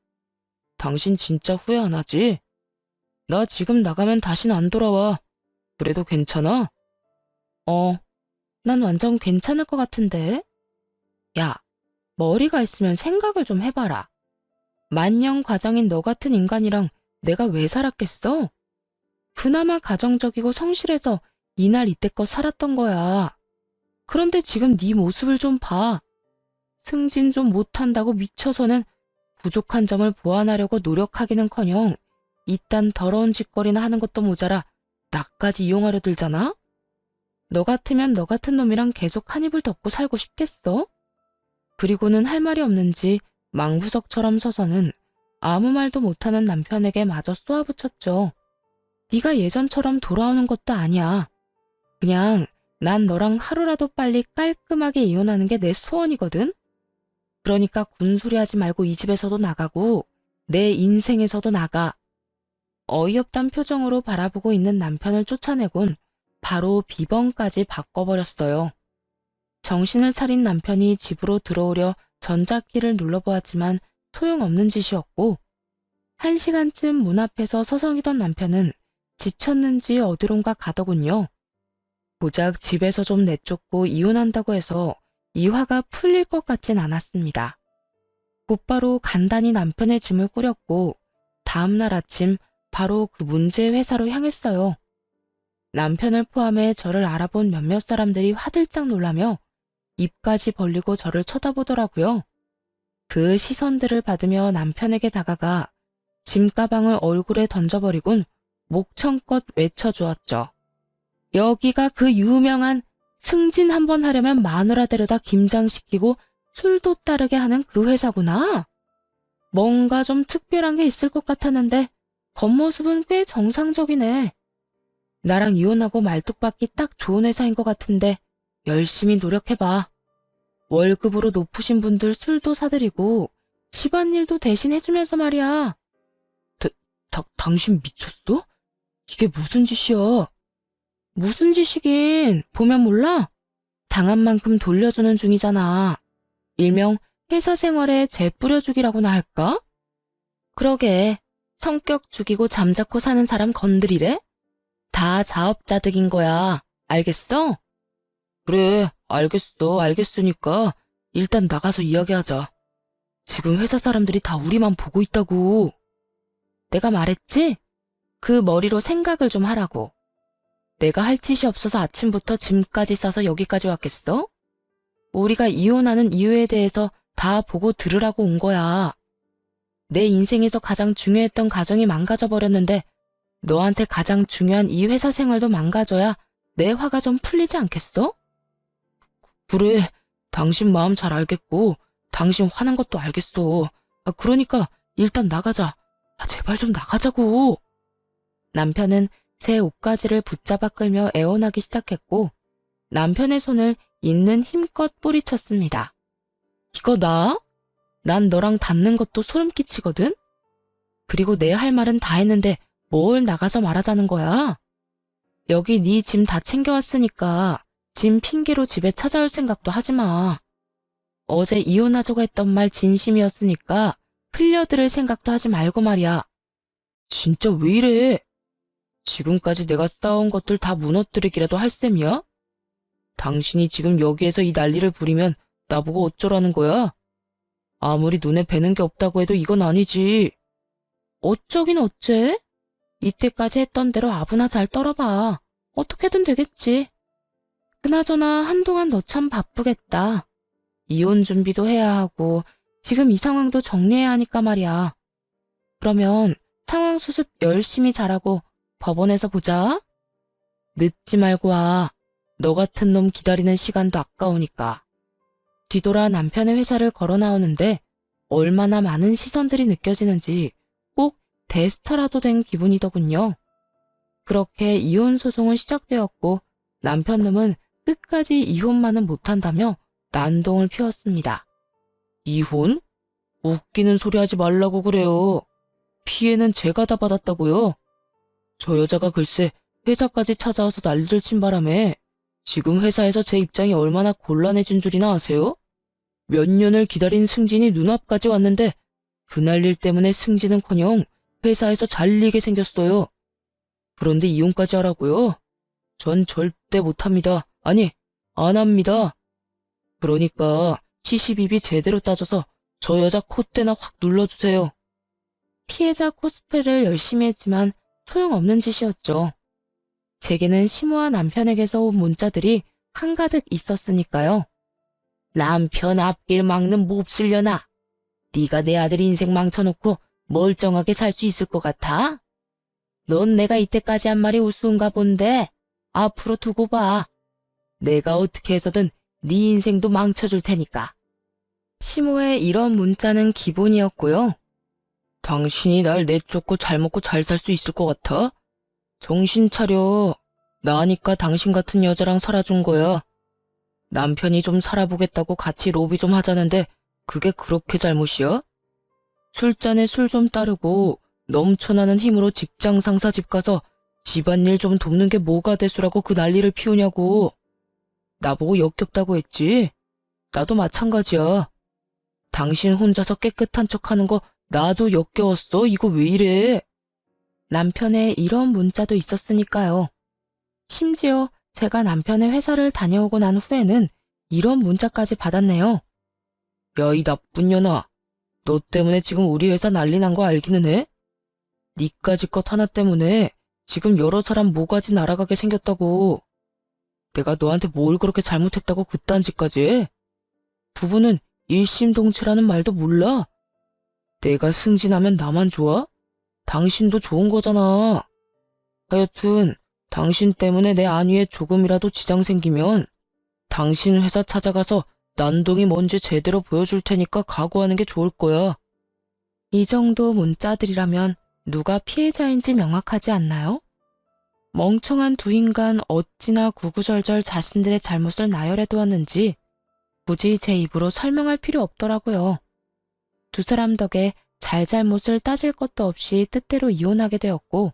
당신 진짜 후회 안 하지? 나 지금 나가면 다신 안 돌아와. 그래도 괜찮아? 난 완전 괜찮을 것 같은데. 야, 머리가 있으면 생각을 좀 해봐라. 만년 과장인 너 같은 인간이랑 내가 왜 살았겠어? 그나마 가정적이고 성실해서 이날 이때껏 살았던 거야. 그런데 지금 네 모습을 좀 봐. 승진 좀 못한다고 미쳐서는 부족한 점을 보완하려고 노력하기는커녕 이딴 더러운 짓거리나 하는 것도 모자라 나까지 이용하려 들잖아? 너 같으면 너 같은 놈이랑 계속 한 입을 덮고 살고 싶겠어? 그리고는 할 말이 없는지 망부석처럼 서서는 아무 말도 못하는 남편에게 마저 쏘아붙였죠. 네가 예전처럼 돌아오는 것도 아니야. 그냥 난 너랑 하루라도 빨리 깔끔하게 이혼하는 게 내 소원이거든? 그러니까 군소리하지 말고 이 집에서도 나가고 내 인생에서도 나가. 어이없단 표정으로 바라보고 있는 남편을 쫓아내곤 바로 비번까지 바꿔버렸어요. 정신을 차린 남편이 집으로 들어오려 전자키를 눌러보았지만 소용없는 짓이었고 1시간쯤 문 앞에서 서성이던 남편은 지쳤는지 어디론가 가더군요. 고작 집에서 좀 내쫓고 이혼한다고 해서 이 화가 풀릴 것 같진 않았습니다. 곧바로 간단히 남편의 짐을 꾸렸고 다음날 아침 바로 그 문제의 회사로 향했어요. 남편을 포함해 저를 알아본 몇몇 사람들이 화들짝 놀라며 입까지 벌리고 저를 쳐다보더라고요. 그 시선들을 받으며 남편에게 다가가 짐가방을 얼굴에 던져버리곤 목청껏 외쳐주었죠. 여기가 그 유명한 승진 한번 하려면 마누라 데려다 김장시키고 술도 따르게 하는 그 회사구나. 뭔가 좀 특별한 게 있을 것 같았는데 겉모습은 꽤 정상적이네. 나랑 이혼하고 말뚝박기 딱 좋은 회사인 것 같은데 열심히 노력해봐. 월급으로 높으신 분들 술도 사드리고 집안일도 대신 해주면서 말이야. 당신 미쳤어? 이게 무슨 짓이야? 무슨 짓이긴 보면 몰라? 당한 만큼 돌려주는 중이잖아. 일명 회사 생활에 재 뿌려주기라고나 할까? 그러게 성격 죽이고 잠자코 사는 사람 건드리래? 다 자업자득인 거야. 알겠어? 그래, 알겠으니까 일단 나가서 이야기하자. 지금 회사 사람들이 다 우리만 보고 있다고. 내가 말했지? 그 머리로 생각을 좀 하라고. 내가 할 짓이 없어서 아침부터 짐까지 싸서 여기까지 왔겠어? 우리가 이혼하는 이유에 대해서 다 보고 들으라고 온 거야. 내 인생에서 가장 중요했던 가정이 망가져 버렸는데 너한테 가장 중요한 이 회사 생활도 망가져야 내 화가 좀 풀리지 않겠어? 그래, 당신 마음 잘 알겠고 당신 화난 것도 알겠어. 그러니까 일단 나가자. 제발 좀 나가자고. 남편은 제 옷가지를 붙잡아 끌며 애원하기 시작했고 남편의 손을 있는 힘껏 뿌리쳤습니다. 이거 나? 난 너랑 닿는 것도 소름 끼치거든? 그리고 내 할 말은 다 했는데 뭘 나가서 말하자는 거야? 여기 네 짐 다 챙겨왔으니까 짐 핑계로 집에 찾아올 생각도 하지 마. 어제 이혼하자고 했던 말 진심이었으니까 흘려들을 생각도 하지 말고 말이야. 진짜 왜 이래? 지금까지 내가 쌓아온 것들 다 무너뜨리기라도 할 셈이야? 당신이 지금 여기에서 이 난리를 부리면 나보고 어쩌라는 거야? 아무리 눈에 뵈는 게 없다고 해도 이건 아니지. 어쩌긴 어째? 이때까지 했던 대로 아부나 잘 떨어봐. 어떻게든 되겠지. 그나저나 한동안 너 참 바쁘겠다. 이혼 준비도 해야 하고 지금 이 상황도 정리해야 하니까 말이야. 그러면 상황 수습 열심히 잘하고 법원에서 보자. 늦지 말고 와. 너 같은 놈 기다리는 시간도 아까우니까. 뒤돌아 남편의 회사를 걸어 나오는데 얼마나 많은 시선들이 느껴지는지 꼭 대스타라도 된 기분이더군요. 그렇게 이혼 소송은 시작되었고 남편 놈은 끝까지 이혼만은 못한다며 난동을 피웠습니다. 이혼? 웃기는 소리 하지 말라고 그래요. 피해는 제가 다 받았다고요. 저 여자가 글쎄 회사까지 찾아와서 난리를 친 바람에 지금 회사에서 제 입장이 얼마나 곤란해진 줄이나 아세요? 몇 년을 기다린 승진이 눈앞까지 왔는데 그 난일 때문에 승진은커녕 회사에서 잘리게 생겼어요. 그런데 이혼까지 하라고요? 전 절대 못합니다. 아니, 안 합니다. 그러니까 시시비비 제대로 따져서 저 여자 콧대나 확 눌러주세요. 피해자 코스프레를 열심히 했지만 소용없는 짓이었죠. 제게는 시모와 남편에게서 온 문자들이 한가득 있었으니까요. 남편 앞길 막는 몹쓸려나. 네가 내 아들 인생 망쳐놓고 멀쩡하게 살 수 있을 것 같아? 넌 내가 이때까지 한 말이 우스운가 본데 앞으로 두고 봐. 내가 어떻게 해서든 네 인생도 망쳐줄 테니까. 시모의 이런 문자는 기본이었고요. 당신이 날 내쫓고 잘 먹고 잘 살 수 있을 것 같아? 정신 차려. 나니까 당신 같은 여자랑 살아준 거야. 남편이 좀 살아보겠다고 같이 로비 좀 하자는데 그게 그렇게 잘못이야? 술잔에 술 좀 따르고 넘쳐나는 힘으로 직장 상사 집 가서 집안일 좀 돕는 게 뭐가 대수라고 그 난리를 피우냐고. 나보고 역겹다고 했지? 나도 마찬가지야. 당신 혼자서 깨끗한 척하는 거 나도 역겨웠어. 이거 왜 이래? 남편의 이런 문자도 있었으니까요. 심지어 제가 남편의 회사를 다녀오고 난 후에는 이런 문자까지 받았네요. 야, 이 나쁜 년아. 너 때문에 지금 우리 회사 난리 난 거 알기는 해? 니까지 것 하나 때문에 지금 여러 사람 모가지 날아가게 생겼다고. 내가 너한테 뭘 그렇게 잘못했다고 그딴 짓까지 해? 부부는 일심동체라는 말도 몰라? 내가 승진하면 나만 좋아? 당신도 좋은 거잖아. 하여튼 당신 때문에 내 안위에 조금이라도 지장 생기면 당신 회사 찾아가서 난동이 뭔지 제대로 보여줄 테니까 각오하는 게 좋을 거야. 이 정도 문자들이라면 누가 피해자인지 명확하지 않나요? 멍청한 두 인간 어찌나 구구절절 자신들의 잘못을 나열해 두었는지 굳이 제 입으로 설명할 필요 없더라고요. 두 사람 덕에 잘잘못을 따질 것도 없이 뜻대로 이혼하게 되었고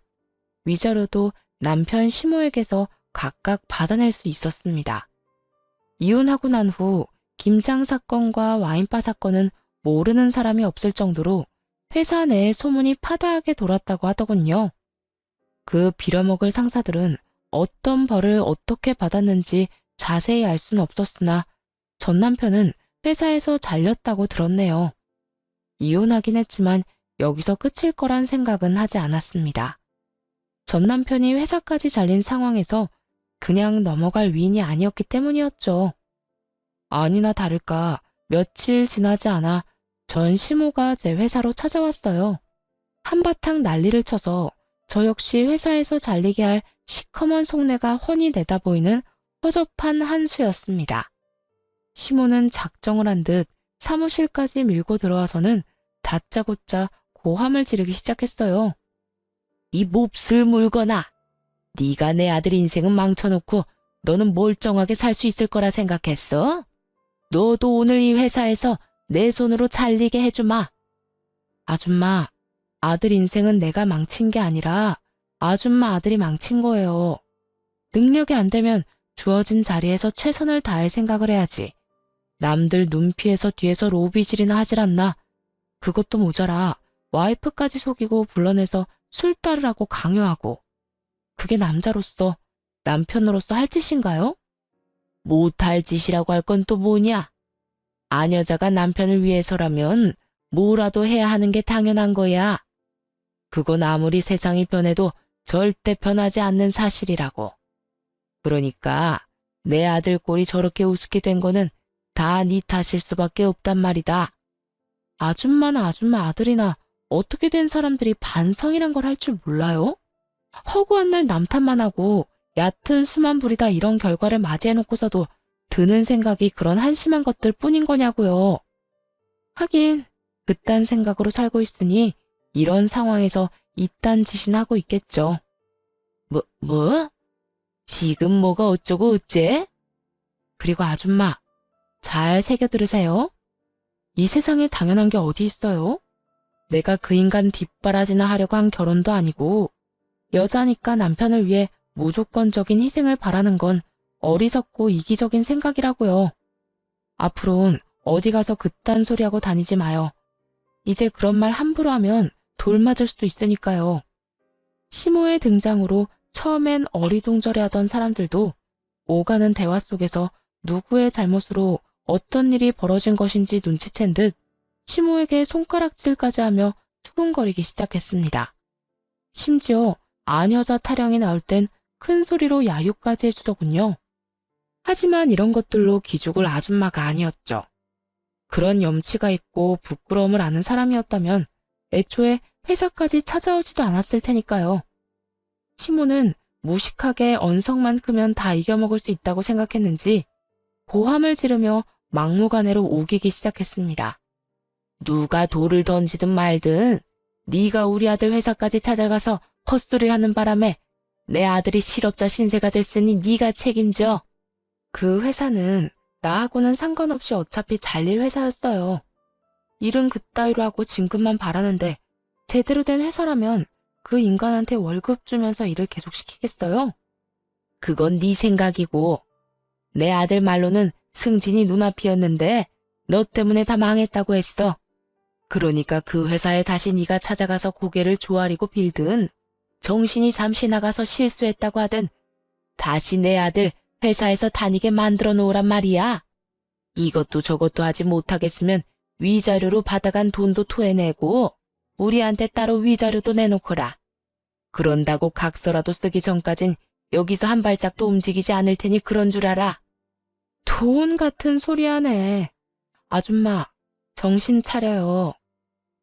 위자료도 남편 시모에게서 각각 받아낼 수 있었습니다. 이혼하고 난 후 김장 사건과 와인바 사건은 모르는 사람이 없을 정도로 회사 내에 소문이 파다하게 돌았다고 하더군요. 그 빌어먹을 상사들은 어떤 벌을 어떻게 받았는지 자세히 알 수는 없었으나 전 남편은 회사에서 잘렸다고 들었네요. 이혼하긴 했지만 여기서 끝일 거란 생각은 하지 않았습니다. 전 남편이 회사까지 잘린 상황에서 그냥 넘어갈 위인이 아니었기 때문이었죠. 아니나 다를까 며칠 지나지 않아 전 시모가 제 회사로 찾아왔어요. 한바탕 난리를 쳐서 저 역시 회사에서 잘리게 할 시커먼 속내가 훤히 내다보이는 허접한 한 수였습니다. 시모는 작정을 한 듯 사무실까지 밀고 들어와서는 다짜고짜 고함을 지르기 시작했어요. 이 몹쓸 물건아! 네가 내 아들 인생은 망쳐놓고 너는 멀쩡하게 살 수 있을 거라 생각했어? 너도 오늘 이 회사에서 내 손으로 잘리게 해주마. 아줌마, 아들 인생은 내가 망친 게 아니라 아줌마 아들이 망친 거예요. 능력이 안 되면 주어진 자리에서 최선을 다할 생각을 해야지. 남들 눈 피해서 뒤에서 로비질이나 하질 않나. 그것도 모자라 와이프까지 속이고 불러내서 술 따르라고 강요하고. 그게 남자로서, 남편으로서 할 짓인가요? 못할 짓이라고 할 건 또 뭐냐? 아녀자가 남편을 위해서라면 뭐라도 해야 하는 게 당연한 거야. 그건 아무리 세상이 변해도 절대 변하지 않는 사실이라고. 그러니까 내 아들 꼴이 저렇게 우습게 된 거는 다 네 탓일 수밖에 없단 말이다. 아줌마나 아줌마 아들이나 어떻게 된 사람들이 반성이란 걸 할 줄 몰라요? 허구한 날 남탓만 하고 얕은 수만 부리다 이런 결과를 맞이해놓고서도 드는 생각이 그런 한심한 것들 뿐인 거냐고요. 하긴 그딴 생각으로 살고 있으니 이런 상황에서 이딴 짓이나 하고 있겠죠. 뭐? 지금 뭐가 어쩌고 어째? 그리고 아줌마, 잘 새겨 들으세요. 이 세상에 당연한 게 어디 있어요? 내가 그 인간 뒷바라지나 하려고 한 결혼도 아니고 여자니까 남편을 위해 무조건적인 희생을 바라는 건 어리석고 이기적인 생각이라고요. 앞으로는 어디 가서 그딴 소리하고 다니지 마요. 이제 그런 말 함부로 하면 돌 맞을 수도 있으니까요. 시모의 등장으로 처음엔 어리둥절해하던 사람들도 오가는 대화 속에서 누구의 잘못으로 어떤 일이 벌어진 것인지 눈치챈 듯 시모에게 손가락질까지 하며 투근거리기 시작했습니다. 심지어 아녀자 타령이 나올 땐 큰 소리로 야유까지 해주더군요. 하지만 이런 것들로 기죽을 아줌마가 아니었죠. 그런 염치가 있고 부끄러움을 아는 사람이었다면 애초에 회사까지 찾아오지도 않았을 테니까요. 시모는 무식하게 언성만 크면 다 이겨먹을 수 있다고 생각했는지 고함을 지르며 막무가내로 우기기 시작했습니다. 누가 돌을 던지든 말든 네가 우리 아들 회사까지 찾아가서 헛소리를 하는 바람에 내 아들이 실업자 신세가 됐으니 네가 책임져. 그 회사는 나하고는 상관없이 어차피 잘릴 회사였어요. 일은 그따위로 하고 진급만 바라는데 제대로 된 회사라면 그 인간한테 월급 주면서 일을 계속 시키겠어요? 그건 네 생각이고 내 아들 말로는 승진이 눈앞이었는데 너 때문에 다 망했다고 했어. 그러니까 그 회사에 다시 네가 찾아가서 고개를 조아리고 빌든 정신이 잠시 나가서 실수했다고 하든 다시 내 아들 회사에서 다니게 만들어 놓으란 말이야. 이것도 저것도 하지 못하겠으면 위자료로 받아간 돈도 토해내고 우리한테 따로 위자료도 내놓거라. 그런다고 각서라도 쓰기 전까진 여기서 한 발짝도 움직이지 않을 테니 그런 줄 알아. 돈 같은 소리 하네. 아줌마, 정신 차려요.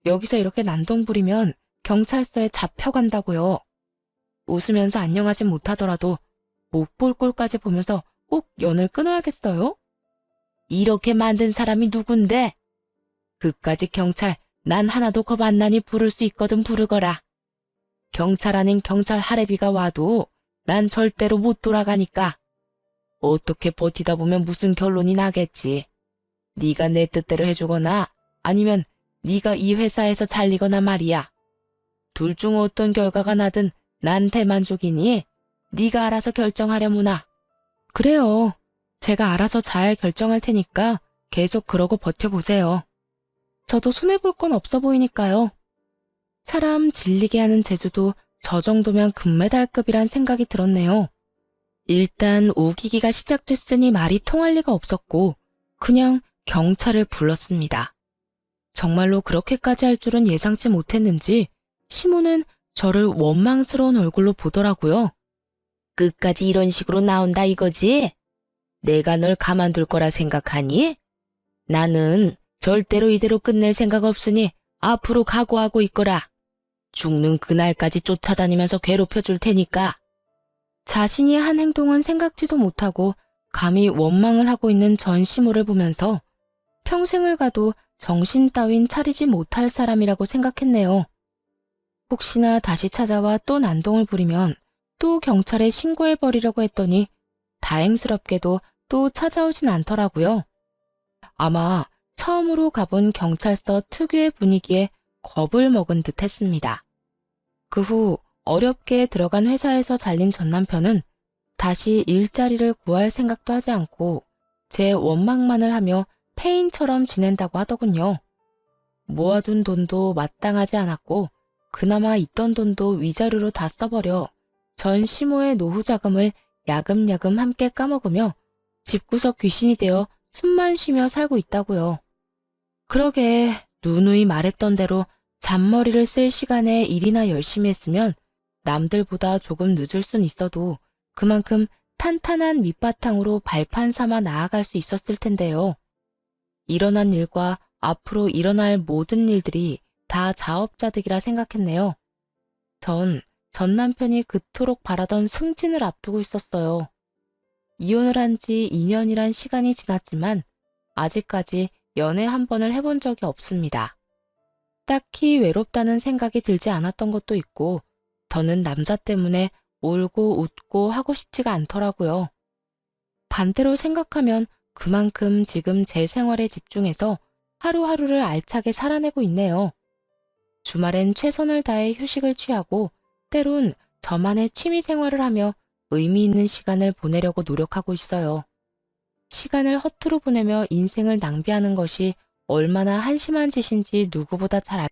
여기서 이렇게 난동 부리면 경찰서에 잡혀간다고요. 웃으면서 안녕하지 못하더라도 못 볼 꼴까지 보면서 꼭 연을 끊어야겠어요? 이렇게 만든 사람이 누군데? 그까짓 경찰 난 하나도 겁 안 나니 부를 수 있거든 부르거라. 경찰 아닌 경찰 할애비가 와도 난 절대로 못 돌아가니까. 어떻게 버티다 보면 무슨 결론이 나겠지. 네가 내 뜻대로 해주거나 아니면 네가 이 회사에서 잘리거나 말이야. 둘 중 어떤 결과가 나든 난 대만족이니 네가 알아서 결정하려무나. 그래요. 제가 알아서 잘 결정할 테니까 계속 그러고 버텨보세요. 저도 손해볼 건 없어 보이니까요. 사람 질리게 하는 재주도 저 정도면 금메달급이란 생각이 들었네요. 일단 우기기가 시작됐으니 말이 통할 리가 없었고 그냥 경찰을 불렀습니다. 정말로 그렇게까지 할 줄은 예상치 못했는지 시모는 저를 원망스러운 얼굴로 보더라고요. 끝까지 이런 식으로 나온다 이거지? 내가 널 가만둘 거라 생각하니? 나는 절대로 이대로 끝낼 생각 없으니 앞으로 각오하고 있거라. 죽는 그날까지 쫓아다니면서 괴롭혀줄 테니까. 자신이 한 행동은 생각지도 못하고 감히 원망을 하고 있는 전시모를 보면서 평생을 가도 정신 따윈 차리지 못할 사람이라고 생각했네요. 혹시나 다시 찾아와 또 난동을 부리면 또 경찰에 신고해버리려고 했더니 다행스럽게도 또 찾아오진 않더라고요. 아마 처음으로 가본 경찰서 특유의 분위기에 겁을 먹은 듯 했습니다. 그 후 어렵게 들어간 회사에서 잘린 전 남편은 다시 일자리를 구할 생각도 하지 않고 제 원망만을 하며 폐인처럼 지낸다고 하더군요. 모아둔 돈도 마땅하지 않았고 그나마 있던 돈도 위자료로 다 써버려 전 시모의 노후 자금을 야금야금 함께 까먹으며 집구석 귀신이 되어 숨만 쉬며 살고 있다고요. 그러게 누누이 말했던 대로 잔머리를 쓸 시간에 일이나 열심히 했으면 남들보다 조금 늦을 순 있어도 그만큼 탄탄한 밑바탕으로 발판 삼아 나아갈 수 있었을 텐데요. 일어난 일과 앞으로 일어날 모든 일들이 다 자업자득이라 생각했네요. 전 남편이 그토록 바라던 승진을 앞두고 있었어요. 이혼을 한 지 2년이란 시간이 지났지만 아직까지 연애 한 번을 해본 적이 없습니다. 딱히 외롭다는 생각이 들지 않았던 것도 있고 더는 남자 때문에 울고 웃고 하고 싶지가 않더라고요. 반대로 생각하면 그만큼 지금 제 생활에 집중해서 하루하루를 알차게 살아내고 있네요. 주말엔 최선을 다해 휴식을 취하고 때론 저만의 취미 생활을 하며 의미 있는 시간을 보내려고 노력하고 있어요. 시간을 허투루 보내며 인생을 낭비하는 것이 얼마나 한심한 짓인지 누구보다 잘